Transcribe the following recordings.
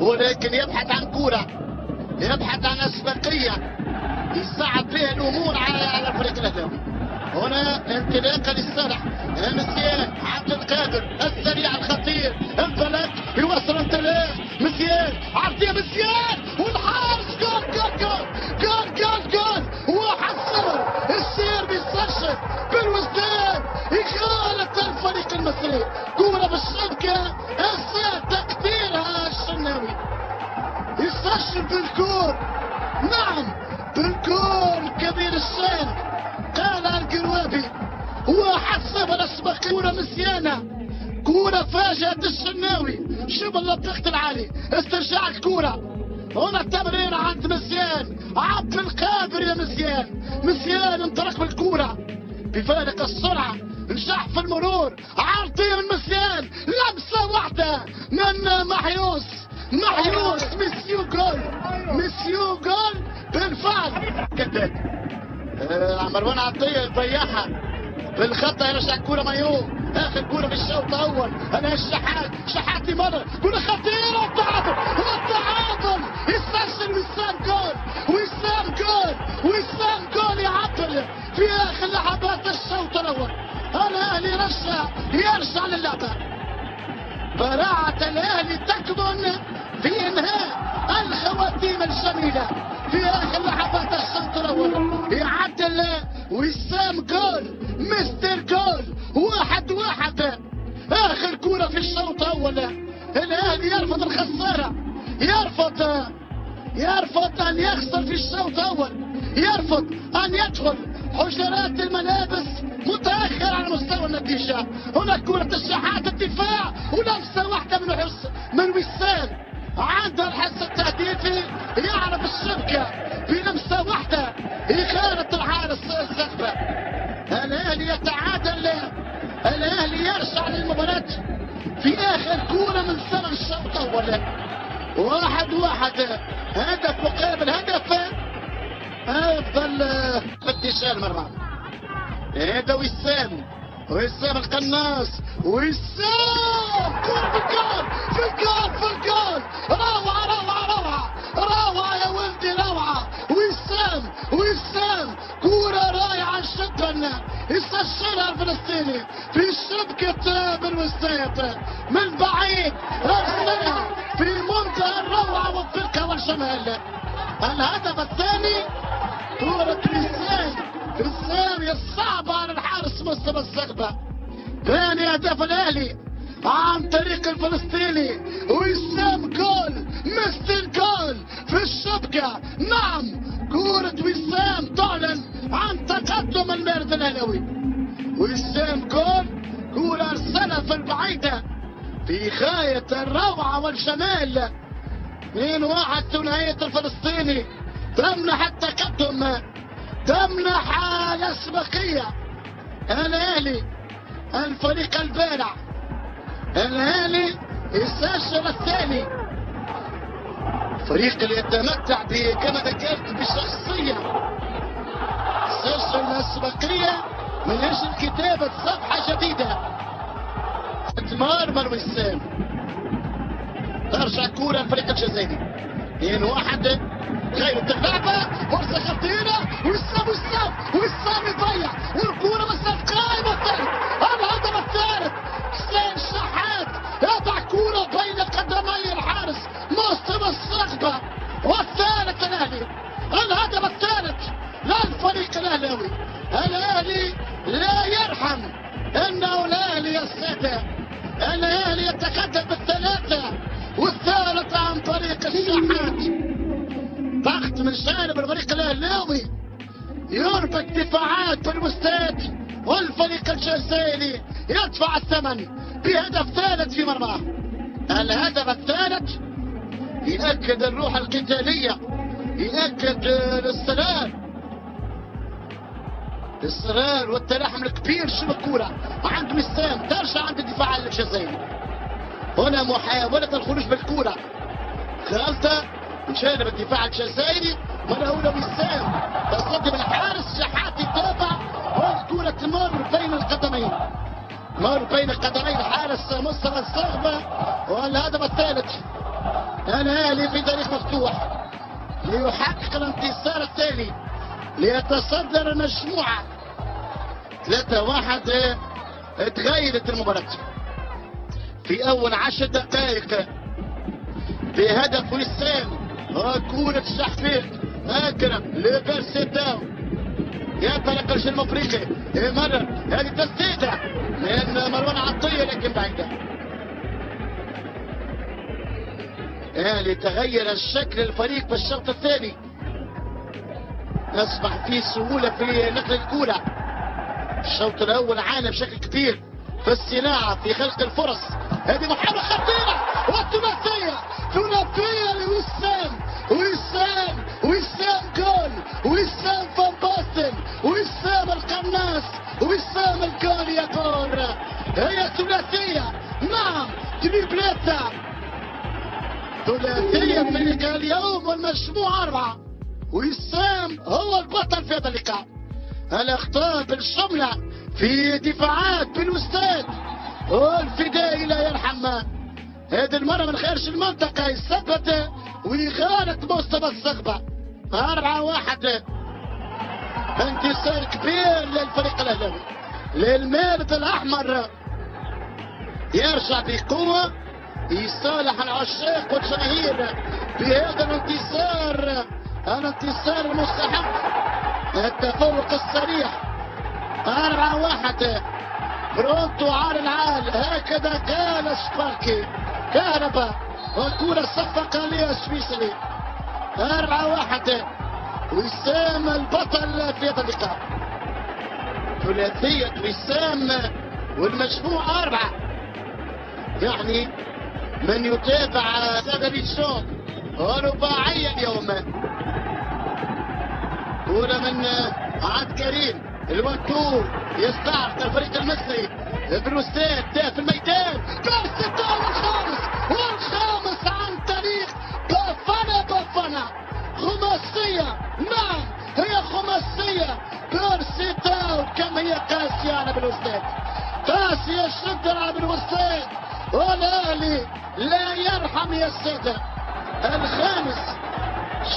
ولكن يبحث عن كرة، يبحث عن أسبقية يصعب بها الأمور على الفريق الأهلاوي. هنا انطلاقة للصالح مسيان عبد القادر السريع الخطير، انطلق يوصل انطلاق مسيان، عرضية مسيان والحارس جول جول جول جول جول جول 1-0. السير بيستشهد بالوزدان يخالط الفريق المصري، كورة بالشبكة إحسان تقديرها الشناوي يستشهد بالكور، نعم بالكور كبير الشان قال القروابي 1-0. اسبق كورة مسيانة، كورة فاجأت الشناوي، شوف الضغط العالي، استرجاع الكورة. هنا التمرير عند مسيان عبد القادر يا مسيان، مسيان انطلق بالكورة بفارق السرعة، نجح في المرور، عرضية من مسيان، لمسة واحدة من محيوس مسيو جول، مسيو جول بالفعل. كذاب مروان عطية ضيعها بالخطة، يرجع كورة مايو، اخر كورة بالشوط الاول. انا شحات مرة كورة خطيرة والتعادل يستسلم وسام جول يعطل في اخر لحظات الشوط الاول. الاهلي يرجع للعبة، براعة الاهلي تكمن في انهاء الخواتيم الجميلة في اخر لحظات الشوط الاول. يعدل وسام جول، مستر جول 1-1. اخر كورة في الشوط الاول. الاهلي يرفض الخسارة، يرفض ان يخسر في الشوط الاول، يرفض ان يدخل حجرات الملابس متاخر على مستوى النتيجة. هنا كرة الشحات الدفاع ولمسة واحدة من وسام، عند الحس التهديفي يعرف الشبكة بلمسة واحدة يخالط الحارس الزغبة. الاهلي يتعادل، الاهلي يرجع للمباراة في اخر كورة من زمن الشوط الاول. 1-1، هدف مقابل هدف. افضل انتشار المرمى هذا وسام القناص، وسام كرة في الجول روعة يا ولدي، روعة. وسام كرة رائعة جدا يستشعرها الفلسطيني في شبكة بالوسطيات من بعيد، رسلها في منتهى الروعة والدقة والجمال. الهدف الثاني كرة وسام الصعبة على الحارس مصطفى الزغبة. ثاني هدف الاهلي عن طريق الفلسطيني، وسام جول، مستر جول في الشبكة. نعم كرة وسام تعلن عن تقدم المارد الاهلاوي. وسام جول، كرة ارسلها في البعيدة في غاية الروعة والجمال. 2-1 ثنائية الفلسطيني تمنح التقدم، تمنح الأسبقية. الأهلي الفريق البارع، الأهلي يسجل الثاني، فريق اللي يتمتع كما ذكرت بشخصية، سجل الأسبقية من أجل كتابة صفحة جديدة. تمارمر وسام، ترجع كورة الفريق الجزائري 2-1 غير اللعبة، فرصة خطيرة، وسام يضيع، والكورة مسافة قائمة. الهدف الثالث حسين شحات يضع كورة بين قدمي الحارس مصطفى الزغبة، والثالث الاهلي. الهدف الثالث للفريق الاهلاوي. الاهلي لا يرحم، انه الاهلي السادة، الاهلي يتقدم بالثلاثة، والثالث عن طريق الشحات. ضغط من جانب الفريق الاهلاوي، يربك دفاعات في الاستاد، والفريق الجزائري يدفع الثمن بهدف ثالث في مرماه. الهدف الثالث يأكد الروح القتالية، يأكد الاصرار والتلاحم الكبير. شوف الكورة عند وسام ترجع عند الدفاع الجزائري. هنا محاولة الخروج بالكورة، غلطة من جانب الدفاع الجزائري. مرة أولى وسام تصدي بالحارس، شحات يتابع، والكورة تمر بين قدمي الحارس مصطفى الزغبة. والهدف الثالث الاهلي في طريق مفتوح ليحقق الانتصار الثاني ليتصدر المجموعه. 3-1. تغيرت المباراة في أول 10 دقائق بهدف وسام وكورة شحفيل أكرم لبرسيتاو ينطلق الجيل الأفريقي مرر هذه تسديدة من مروان عطية لكن بعيدة. يعني تغير الشكل الفريق في الشوط الثاني، أصبح فيه سهولة في نقل الكورة. الشوط الاول عانى بشكل كبير في الصناعه في خلق الفرص. هذه محاوله خطيره والثلاثيه لوسام. وسام جول، وسام فان باستن، وسام القناص، وسام الجول يا جول. هي ثلاثيه، نعم تريبليتا ثلاثيه في اللقاء اليوم والمجموعه 4. وسام هو البطل في هذا اللقاء. الاخطاء بالجمله في دفاعات بالاستاذ والفدائي لا يرحم. هذه المره من خارج المنطقه يثبت ويغالط مصطفى الصغبه. 4-1. انتصار كبير للفريق الاهلاوي. للمارد الاحمر يرجع بقوه يصالح العشاق والجماهير بهذا الانتصار المستحق، التفوق الصريح. 4-1. برونتو على العال، هكذا قال سباركي. كهرباء وكرة صفق عليها السويسري. 4-1. وسام البطل في هذا اللقاء. ثلاثية وسام والمجموع 4. يعني من يتابع سادريتشون رباعيا اليوم. كرة من عاد كريم الوتور يستعرض الفريق المصري. بروستات في الميدان، بيرسيتاو والخامس عن طريق بافانا. خماسية، نعم هي خماسية. بيرسيتاو كم هي قاسية على بروستات، قاسية جدا على بروستات. والاهلي لا يرحم يا السادة. الخامس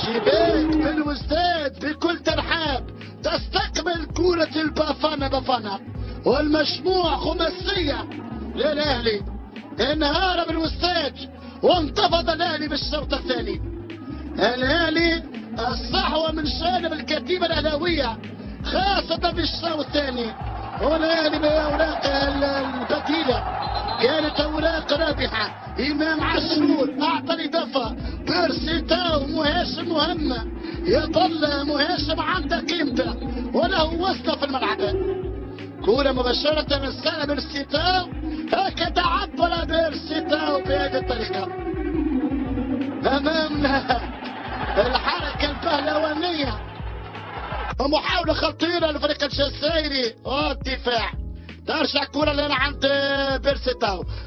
شباك بالوستاد بكل ترحاب تستقبل كرة البافانا والمجموع خماسية للأهلي. انهار بالوستاد وانتفض الأهلي بالشوط الثاني. الأهلي الصحوة من جانب الكتيبة الأهلاوية خاصة في الشوط الثاني. والأهلي بأوراق البديلة كانت أوراق رابحة. إمام عاشور أعطى الإضافة. بيرسيتاو مهاجم مهم، يظل مهاجم عند قيمته وله وصلة في الملعب. كرة مباشرة رسالة بيرسيتاو، هكذا عبر بيرسيتاو بهذه الطريقة أمامنا. الحركة البهلوانية ومحاولة خطيرة للفريق الجزائري والدفاع. ترجع كرة لنا عند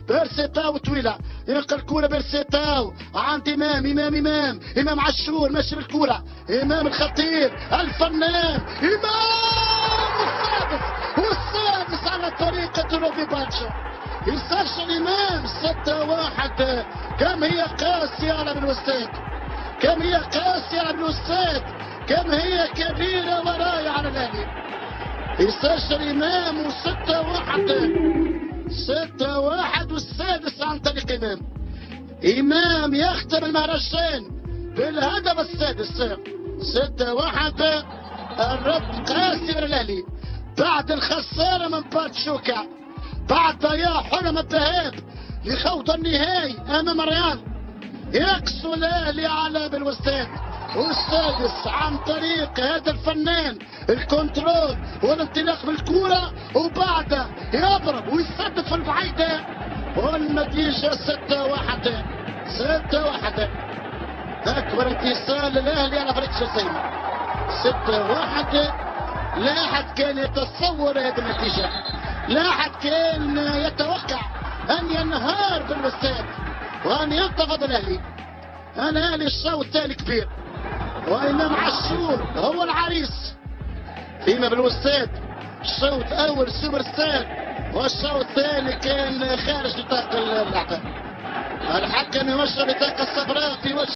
بيرسيتاو طويلة، ينقل كرة بيرسيتاو عند إمام عاشور ماشي بالكرة. إمام الخطير الفنان والسادس على طريقة روبي باتشو. يسجل إمام 6-1. كم هي قاسية على بالوستاد، كم هي قاسية على بالوستاد، كم هي كبيرة وراية على الأهلي. يسجل إمام 6-1 والسادس عن طريق إمام يختم المهرجان بالهدف السادس. 6-1. الرد قاسي للأهلي بعد الخسارة من باتشوكا، بعد ضياع حلم الذهاب لخوض النهائي أمام الريال. يقسو الأهلي على بالوستاد والسادس عن طريق هذا الفنان الكنترول والانطلاق بالكرة وبعدها يضرب ويسدد في البعيدة والنتيجة 6-1. أكبر انتصار للأهلي على فريق الجزائر 6-1. لا أحد كان يتصور هذه النتيجة، لا أحد كان يتوقع أن ينهار بالوستاد وأن ينتفض الأهلي. الأهلي الشوط الثاني كبير وإمام عاشور هو العريس، فيما بالوستاد الشوط الأول سوبر ستار والشوط الثاني كان خارج نطاق اللعبة. الحكم يوجه بطاقة صفراء في وجه